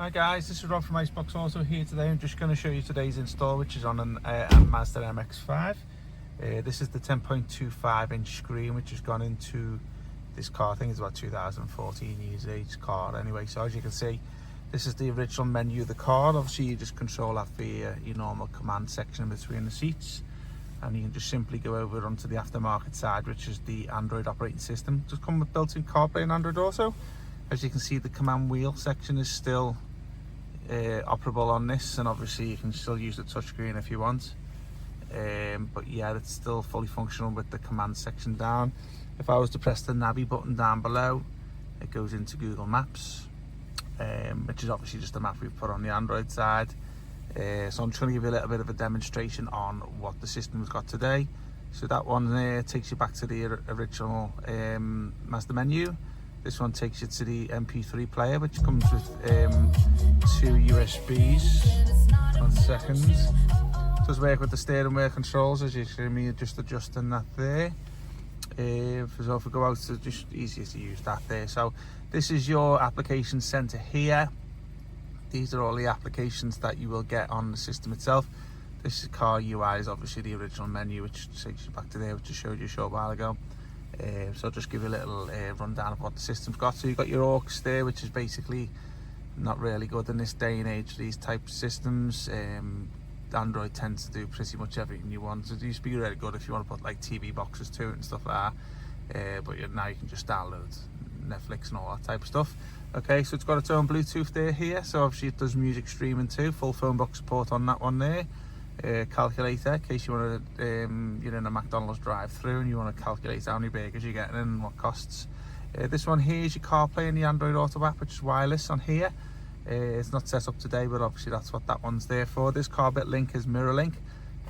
Hi guys, this is Rob from Iceboxauto here today. I'm just going to show you today's install, which is on a Mazda MX-5. This is the 10.25 inch screen which has gone into this car. I think it's about 2014 years age car anyway. So as you can see, this is the original menu of the car. Obviously you just control that via your normal command section between the seats, and you can just simply go over onto the aftermarket side, which is the Android operating system. Just come with built-in CarPlay and Android Auto. As you can see, the command wheel section is still operable on this, and obviously you can still use the touchscreen if you want, but yeah, it's still fully functional with the command section down. If I was to press the Navi button down below, it goes into Google Maps, which is obviously just a map we've put on the Android side. So I'm trying to give you a little bit of a demonstration on what the system's got today. So that one there takes you back to the original Mazda menu. This one takes you to the MP3 player, which comes with 2 USBs. 1 second. Does work with the steering wheel controls, as you see me just adjusting that there. So if we go out, to just easier to use that there. So this is your application center here. These are all the applications that you will get on the system itself. This is car UI, is obviously the original menu, which takes you back to there, which I showed you a short while ago. So I'll just give you a little rundown of what the system's got. So you've got your aux there, which is basically not really good in this day and age, these type of systems. Android tends to do pretty much everything you want. It used to be really good if you want to put like TV boxes to it and stuff like that, but now you can just download Netflix and all that type of stuff. Okay, so it's got its own Bluetooth there here, so obviously it does music streaming too. Full phone box support on that one there. Calculator, in case you want to, you're in a McDonald's drive-through and you want to calculate how many burgers you're getting and what costs. This one here is your CarPlay and the Android Auto app, which is wireless on here. It's not set up today, but obviously that's what that one's there for. This CarBit link is mirror link.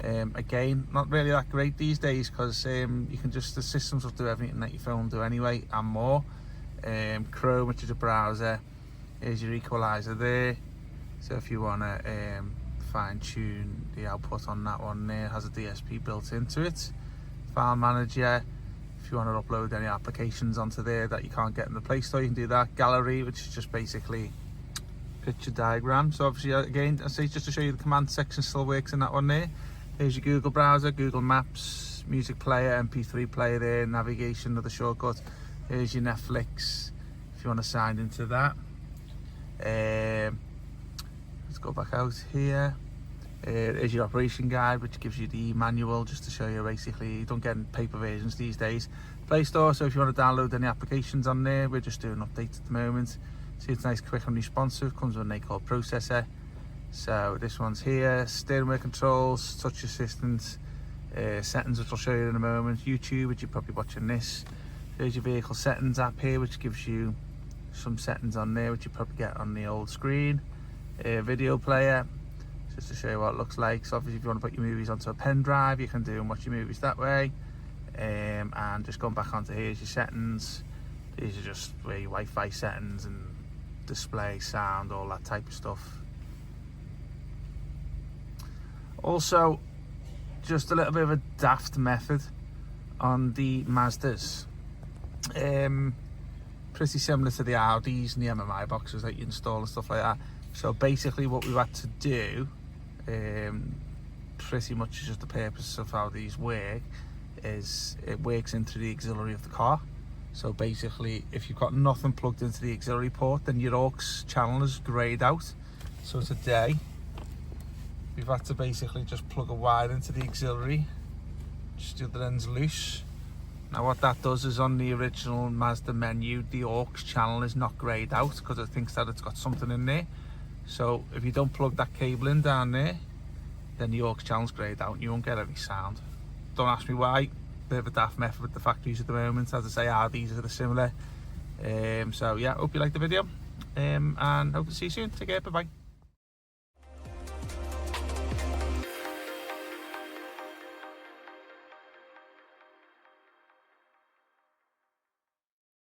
Again, not really that great these days, because you can just, the systems will do everything that your phone will do anyway and more. Chrome, which is a browser, is your equalizer there. So if you want to fine-tune the output on that one there, it has a DSP built into it. File manager, if you want to upload any applications onto there that you can't get in the Play Store, you can do that. Gallery, which is just basically picture diagram. So obviously, again, I say just to show you, the command section still works in that one there. Here's your Google browser, Google Maps, music player, MP3 player there, navigation, another shortcut. Here's your Netflix if you want to sign into that. Let's go back out here. There's your operation guide, which gives you the manual, just to show you basically, you don't get paper versions these days. Play Store, so if you want to download any applications on there, we're just doing updates at the moment. See, it's nice, quick and responsive, comes with an 8-core processor. So this one's here, steering wheel controls, touch assistance, settings, which I'll show you in a moment. YouTube, which you're probably watching this. There's your vehicle settings app here, which gives you some settings on there, which you probably get on the old screen. Video player, just to show you what it looks like. So obviously if you want to put your movies onto a pen drive, you can do and watch your movies that way. And just going back onto here's your settings. These are just where your Wi-Fi settings and display, sound, all that type of stuff. Also, just a little bit of a daft method on the Mazdas. Pretty similar to the Audis and the MMI boxes that you install and stuff like that. So basically what we've had to do, pretty much just the purpose of how these work, is it works into the auxiliary of the car. So basically, if you've got nothing plugged into the auxiliary port, then your aux channel is greyed out. So today, we've had to basically just plug a wire into the auxiliary, just the other end's loose. Now what that does is, on the original Mazda menu, the aux channel is not greyed out because it thinks that it's got something in there. So if you don't plug that cable in down there, then the aux channel's greyed out and you won't get any sound. Don't ask me why. Bit of a daft method with the factories at the moment. As I say, these are similar. So yeah, hope you liked the video, and hope to see you soon. Take care, bye bye.